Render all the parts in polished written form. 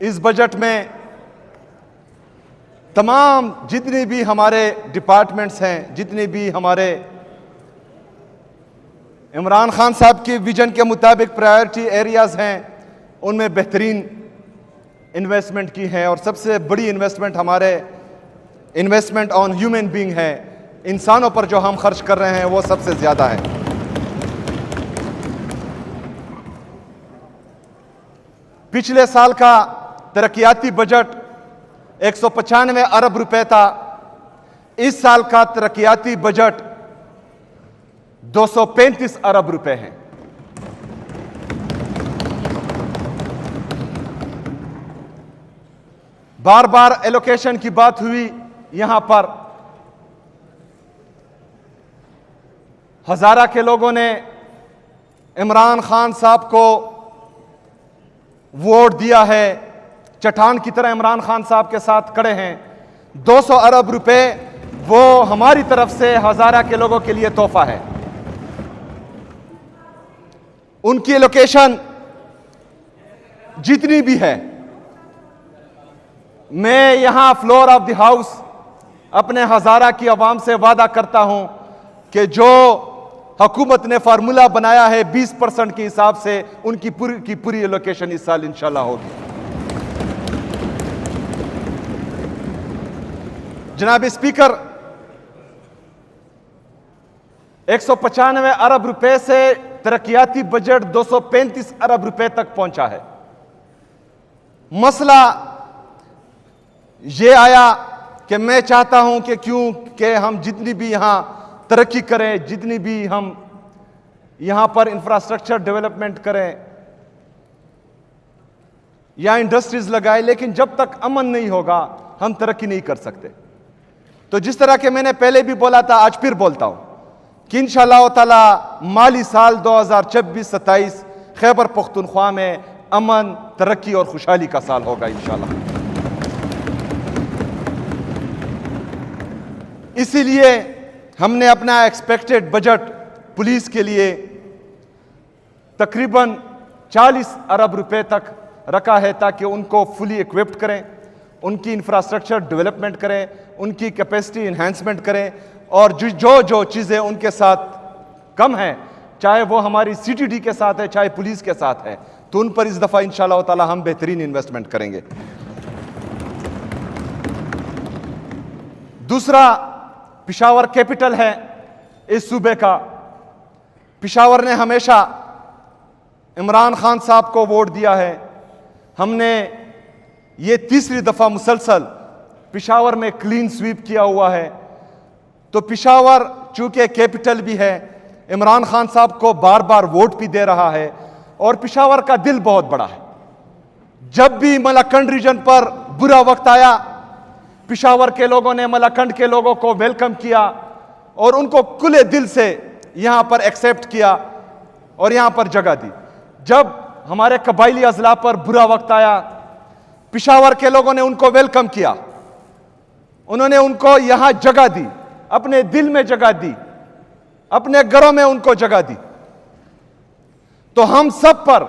इस बजट में तमाम जितनी भी हमारे डिपार्टमेंट्स हैं, जितनी भी हमारे इमरान खान साहब की विजन के मुताबिक प्रायोरिटी एरियाज हैं, उनमें बेहतरीन इन्वेस्टमेंट की है। और सबसे बड़ी इन्वेस्टमेंट हमारे इन्वेस्टमेंट ऑन ह्यूमन बीइंग है, इंसानों पर जो हम खर्च कर रहे हैं वो सबसे ज़्यादा है। पिछले साल का तरक्याती बजट 195 अरब रुपए था। इस साल का तरक्याती बजट 235 अरब रुपए है। बार बार एलोकेशन की बात हुई, यहां पर हजारा के लोगों ने इमरान खान साहब को वोट दिया है, चट्टान की तरह इमरान खान साहब के साथ खड़े हैं। 200 अरब रुपए वो हमारी तरफ से हजारा के लोगों के लिए तोहफा है। उनकी लोकेशन जितनी भी है, मैं यहां फ्लोर ऑफ द हाउस अपने हजारा की आवाम से वादा करता हूं कि जो हुकूमत ने फार्मूला बनाया है 20% के हिसाब से, उनकी पूरी की पूरी लोकेशन इस साल इंशाल्लाह होगी। जनाब स्पीकर, 195 अरब रुपए से तरक्याती बजट 235 अरब रुपए तक पहुंचा है। मसला यह आया कि मैं चाहता हूं कि क्योंकि हम जितनी भी यहां तरक्की करें, जितनी भी हम यहां पर इंफ्रास्ट्रक्चर डेवलपमेंट करें या इंडस्ट्रीज लगाए, लेकिन जब तक अमन नहीं होगा हम तरक्की नहीं कर सकते। तो जिस तरह के मैंने पहले भी बोला था, आज फिर बोलता हूं कि इंशाअल्लाह ताला माली साल 2026-27 खैबर पख्तूनख्वा में अमन, तरक्की और खुशहाली का साल होगा इंशाअल्लाह। इसीलिए हमने अपना एक्सपेक्टेड बजट पुलिस के लिए तकरीबन 40 अरब रुपए तक रखा है, ताकि उनको फुली इक्विप्ड करें, उनकी इंफ्रास्ट्रक्चर डेवलपमेंट करें, उनकी कैपेसिटी इन्हांसमेंट करें, और जो चीज़ें उनके साथ कम हैं, चाहे वो हमारी सीटीडी के साथ है, चाहे पुलिस के साथ है, तो उन पर इस दफ़ा इंशाअल्लाह ताला हम बेहतरीन इन्वेस्टमेंट करेंगे। दूसरा, पिशावर कैपिटल है इस सूबे का। पिशावर ने हमेशा इमरान खान साहब को वोट दिया है। हमने ये तीसरी दफा मुसलसल पिशावर में क्लीन स्वीप किया हुआ है। तो पिशावर चूंकि कैपिटल भी है, इमरान खान साहब को बार बार वोट भी दे रहा है, और पिशावर का दिल बहुत बड़ा है। जब भी मलाकंड रीजन पर बुरा वक्त आया, पिशावर के लोगों ने मलाकंड के लोगों को वेलकम किया और उनको खुले दिल से यहां पर एक्सेप्ट किया और यहां पर जगह दी। जब हमारे कबायली अजला पर बुरा वक्त आया, पिशावर के लोगों ने उनको वेलकम किया, उन्होंने उनको यहां जगह दी, अपने दिल में जगह दी, अपने घरों में उनको जगह दी। तो हम सब पर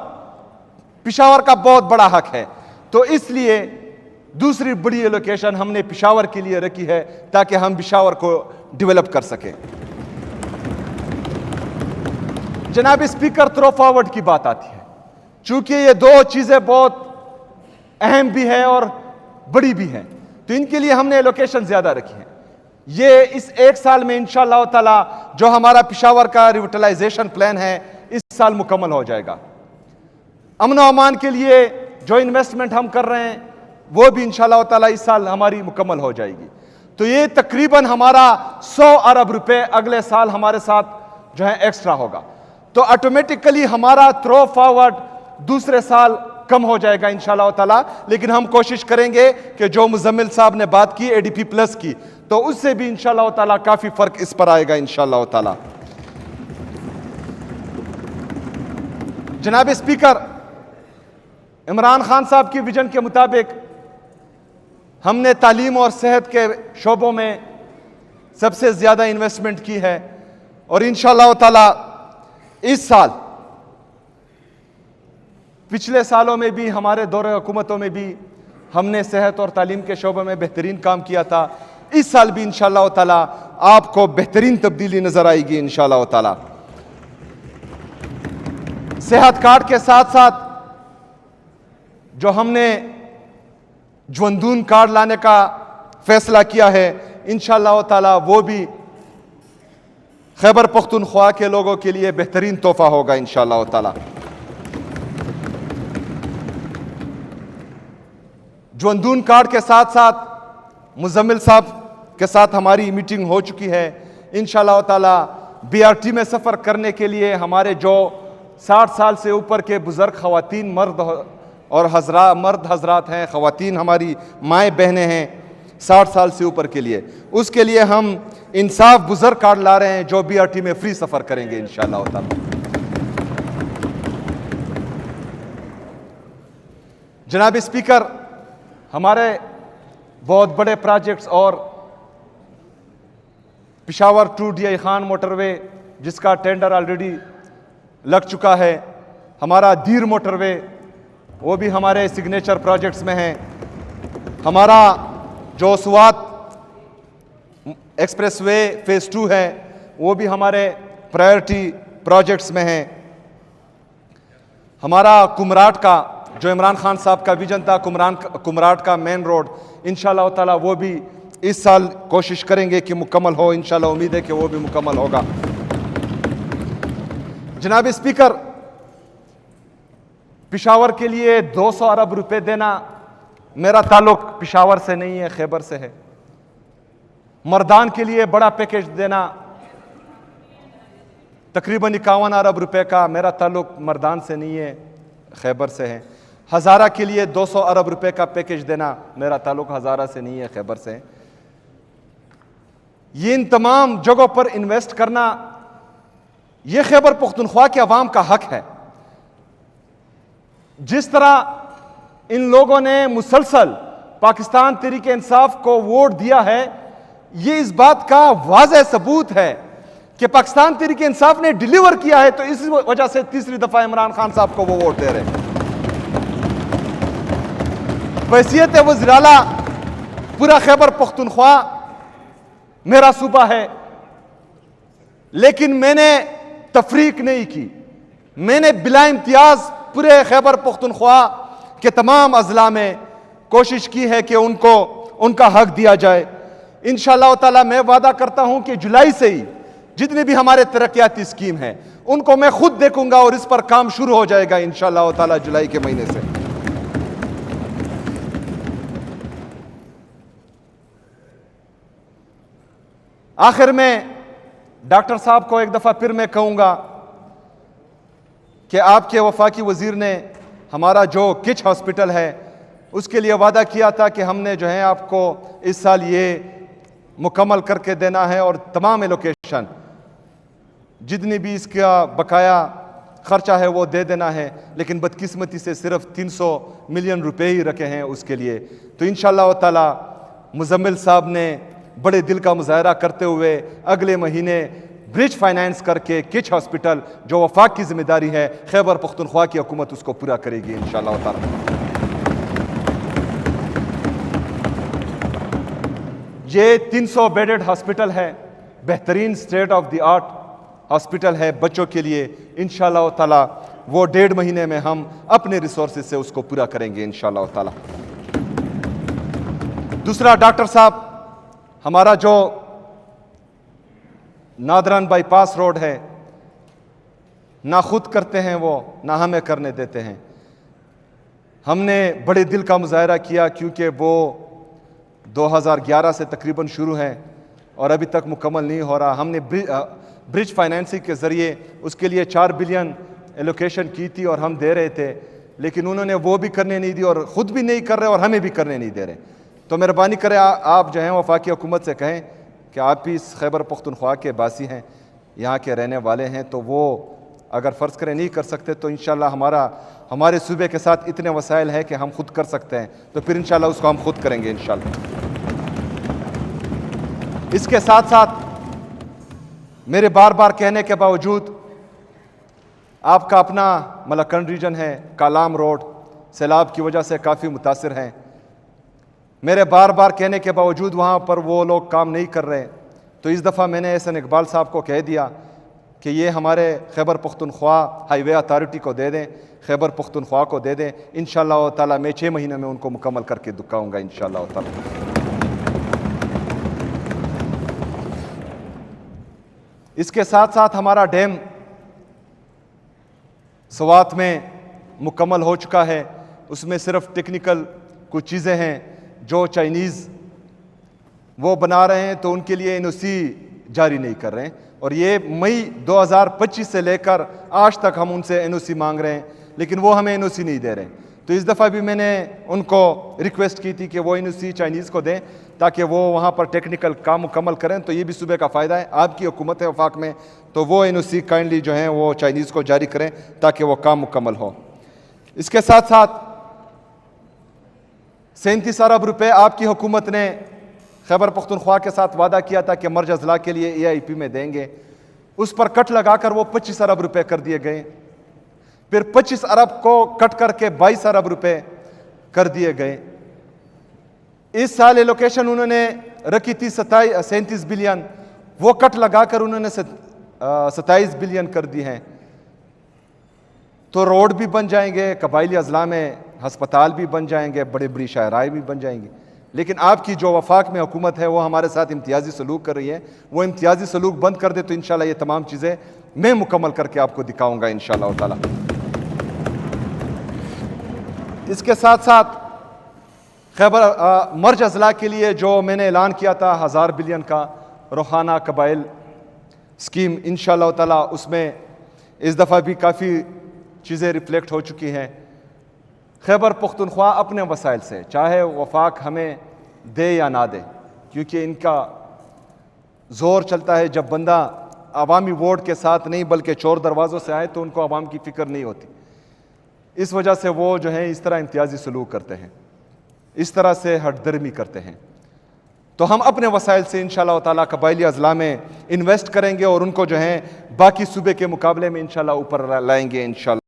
पिशावर का बहुत बड़ा हक है। तो इसलिए दूसरी बड़ी एलोकेशन हमने पिशावर के लिए रखी है, ताकि हम पिशावर को डेवलप कर सकें। जनाब स्पीकर, थ्रो फॉरवर्ड की बात आती है। चूंकि ये दो चीजें बहुत अहम भी है और बड़ी भी हैं, तो इनके लिए हमने एलोकेशन ज्यादा रखी है। ये इस एक साल में इंशाअल्लाह ताला जो हमारा पिशावर का रिविटलाइजेशन प्लान है, इस साल मुकम्मल हो जाएगा। अमन और अमान के लिए जो इन्वेस्टमेंट हम कर रहे हैं, वो भी इंशाअल्लाह ताला इस साल हमारी मुकम्मल हो जाएगी। तो ये तकरीबन हमारा 100 अरब रुपए अगले साल हमारे साथ जो है एक्स्ट्रा होगा। तो ऑटोमेटिकली हमारा थ्रो फॉरवर्ड दूसरे साल कम हो जाएगा इंशाअल्लाह ताला। लेकिन हम कोशिश करेंगे कि जो मुजम्मिल साहब ने बात की एडीपी प्लस की, तो उससे भी इंशाअल्लाह ताला काफी फर्क इस पर आएगा इंशाअल्लाह ताला। जनाब स्पीकर, इमरान खान साहब की विजन के मुताबिक हमने तालीम और सेहत के शोबों में सबसे ज्यादा इन्वेस्टमेंट की है, और इंशाअल्लाह ताला इस साल पिछले सालों में भी हमारे दौरे हुकूमतों में भी हमने सेहत और तालीम के शोबे में बेहतरीन काम किया था। इस साल भी इंशाअल्लाह ताला आपको बेहतरीन तब्दीली नजर आएगी इंशाअल्लाह ताला। सेहत कार्ड के साथ साथ जो हमने ज्वंदून कार्ड लाने का फैसला किया है, इंशाअल्लाह ताला वो भी खैबर पख्तूनख्वा के लोगों के लिए बेहतरीन तोहफा होगा इंशाअल्लाह ताला। ज्वंदून कार्ड के साथ साथ मुजम्मिल साहब के साथ हमारी मीटिंग हो चुकी है। इंशाअल्लाह ताला BRT में सफ़र करने के लिए हमारे जो 60 साल से ऊपर के बुज़ुर्ग ख़वातीन मर्द हजरात हैं, ख़वातीन हमारी माएँ बहनें हैं 60 साल से ऊपर के लिए, उसके लिए हम इंसाफ बुज़ुर्ग कार्ड ला रहे हैं जो BRT में फ्री सफ़र करेंगे इंशाअल्लाह ताला। जनाब स्पीकर, हमारे बहुत बड़े प्रोजेक्ट्स और Peshawar to DI Khan motorway जिसका टेंडर ऑलरेडी लग चुका है, हमारा दीर मोटरवे वो भी हमारे सिग्नेचर प्रोजेक्ट्स में है, हमारा जो सुवात एक्सप्रेसवे फेज़ 2 है वो भी हमारे प्रायोरिटी प्रोजेक्ट्स में है, हमारा कुमराट का जो इमरान खान साहब का विजन था कुमराट का मेन रोड, इंशाअल्लाह ताला वो भी इस साल कोशिश करेंगे कि मुकम्मल हो। इंशाअल्लाह उम्मीद है कि वो भी मुकम्मल होगा। जनाब स्पीकर, पेशावर के लिए 200 अरब रुपए देना, मेरा ताल्लुक पेशावर से नहीं है, खैबर से है। मर्दान के लिए बड़ा पैकेज देना तकरीबन 51 अरब रुपए का, मेरा ताल्लुक मर्दान से नहीं है, खैबर से है। हज़ारा के लिए 200 अरब रुपए का पैकेज देना, मेरा ताल्लुक हज़ारा से नहीं है, खैबर से है। ये इन तमाम जगहों पर इन्वेस्ट करना ये खैबर पख्तूनख्वा के अवाम का हक है। जिस तरह इन लोगों ने मुसलसल पाकिस्तान तहरीक इंसाफ को वोट दिया है, ये इस बात का वाज़ेह सबूत है कि पाकिस्तान तहरीक इंसाफ ने डिलीवर किया है, तो इस वजह से तीसरी दफा इमरान खान साहब को वो वोट दे रहे हैं। वसीयत वज़ीर आला, पूरा खैबर पख्तूनख्वा मेरा सूबा है, लेकिन मैंने तफरीक नहीं की, मैंने बिला इम्तियाज पूरे खैबर पख्तूनख्वा के तमाम अजला में कोशिश की है कि उनको उनका हक दिया जाए। इंशाअल्लाह ताला मैं वादा करता हूं कि जुलाई से ही जितने भी हमारे तरक्याती स्कीम हैं उनको मैं खुद देखूंगा और इस पर काम शुरू हो जाएगा इंशाअल्लाह ताला जुलाई के महीने से। आखिर में डॉक्टर साहब को एक दफा फिर मैं कहूंगा कि आपके वफाकी वजीर ने हमारा जो किच हॉस्पिटल है उसके लिए वादा किया था कि हमने जो है आपको इस साल ये मुकम्मल करके देना है और तमाम एलोकेशन जितनी भी इसका बकाया खर्चा है वो दे देना है, लेकिन बदकिस्मती से सिर्फ 300 मिलियन रुपए ही रखे हैं उसके लिए। तो इंशाअल्लाह ताला मुजम्मिल साहब ने बड़े दिल का मुजाहरा करते हुए अगले महीने ब्रिज फाइनेंस करके किच हॉस्पिटल जो वफाक की जिम्मेदारी है खैबर पख्तूनख्वा की हुकूमत उसको पूरा करेगी इंशाअल्लाह ताला। ये 300 बेडेड हॉस्पिटल है, बेहतरीन state of the art hospital है बच्चों के लिए। इंशाअल्लाह ताला वो 1.5 महीने में हम अपने रिसोर्सेज से उसको पूरा करेंगे इंशाअल्लाह ताला। दूसरा, डॉक्टर साहब, हमारा जो नादरान बाईपास रोड है, ना खुद करते हैं वो, ना हमें करने देते हैं। हमने बड़े दिल का मुजाहरा किया क्योंकि वो 2011 से तकरीबन शुरू है और अभी तक मुकम्मल नहीं हो रहा। हमने ब्रिज फाइनेंसिंग के ज़रिए उसके लिए 4 बिलियन एलोकेशन की थी और हम दे रहे थे, लेकिन उन्होंने वो भी करने नहीं दी और ख़ुद भी नहीं कर रहे और हमें भी करने नहीं दे रहे। तो मेहरबानी करें आप जो हैं वफाकी हुकूमत से कहें कि आप भी इस खैबर पख्तूनख्वा के बासी हैं, यहाँ के रहने वाले हैं, तो वो अगर फ़र्ज़ करें नहीं कर सकते तो इंशाअल्लाह हमारे सूबे के साथ इतने वसाइल हैं कि हम खुद कर सकते हैं, तो फिर इंशाअल्लाह उसको हम खुद करेंगे इंशाअल्लाह। इसके साथ साथ मेरे बार बार कहने के बावजूद आपका अपना मलक्कड़ रीजन है, कालाम रोड सैलाब की वजह से काफ़ी मुतासिर हैं। मेरे बार बार कहने के बावजूद वहाँ पर वो लोग काम नहीं कर रहे, तो इस दफ़ा मैंने एहसन इकबाल साहब को कह दिया कि ये हमारे खैबर पख्तूनख्वा हाईवे अथॉरिटी को दे दें, खैबर पख्तूनख्वा को दे दें। इंशाअल्लाह ताला मैं 6 महीने में उनको मुकम्मल करके दिखाऊँगा इंशाअल्लाह ताला। इसके साथ साथ हमारा डैम सवात में मुकम्मल हो चुका है। उसमें सिर्फ टेक्निकल कुछ चीज़ें हैं जो चाइनीज़ वो बना रहे हैं, तो उनके लिए एनओसी जारी नहीं कर रहे हैं, और ये मई 2025 से लेकर आज तक हम उनसे एनओसी मांग रहे हैं, लेकिन वो हमें एनओसी नहीं दे रहे हैं। तो इस दफ़ा भी मैंने उनको रिक्वेस्ट की थी कि वो एनओसी चाइनीज़ को दें ताकि वो वहाँ पर टेक्निकल काम मुकम्मल करें। तो ये भी सूबे का फ़ायदा है, आपकी हुकूमत है वफाक में, तो वो एनओसी काइंडली जो हैं वो चाइनीज़ को जारी करें ताकि वो काम मुकम्मल हो। इसके साथ साथ 37 अरब रुपये आपकी हुकूमत ने खैबर पख्तूनख्वा के साथ वादा किया था कि मर्ज अजला के लिए AIP में देंगे, उस पर कट लगाकर वो 25 अरब रुपये कर दिए गए। फिर 25 अरब को कट करके 22 अरब रुपये कर दिए गए। इस साल एलोकेशन उन्होंने रखी थी 37 बिलियन, वो कट लगाकर उन्होंने 27 बिलियन कर दी हैं। तो रोड भी बन जाएंगे, कबायली अजला में हस्पताल भी बन जाएंगे, बड़ी बड़ी शाहराएँ भी बन जाएंगी। लेकिन आपकी जो वफाक में हुकूमत है वो हमारे साथ इम्तियाजी सलूक कर रही है। वो इम्तियाजी सलूक बंद कर दे तो इंशाल्लाह ये तमाम चीज़ें मैं मुकम्मल करके आपको दिखाऊंगा इंशाल्लाह ताला। इसके साथ साथ खैबर मर्ज अजला के लिए जो मैंने ऐलान किया था 1000 बिलियन का रूहाना कबाइल स्कीम, इंशाल्लाह ताला उसमें इस दफ़ा भी काफ़ी चीज़ें रिफ्लेक्ट हो चुकी हैं। खैबर पख्तूनख्वा अपने वसाइल से, चाहे वफाक हमें दे या ना दे, क्योंकि इनका ज़ोर चलता है जब बंदा अवामी वोट के साथ नहीं बल्कि चोर दरवाज़ों से आए तो उनको अवाम की फ़िक्र नहीं होती। इस वजह से वो जो है इस तरह इम्तियाजी सलूक करते हैं, इस तरह से हटदर्मी करते हैं। तो हम अपने वसाइल से इंशाअल्लाह ताला कबायली अजला में इन्वेस्ट करेंगे और उनको जो है बाकी सूबे के मुकाबले में इंशाअल्लाह ऊपर लाएंगे इंशाअल्लाह।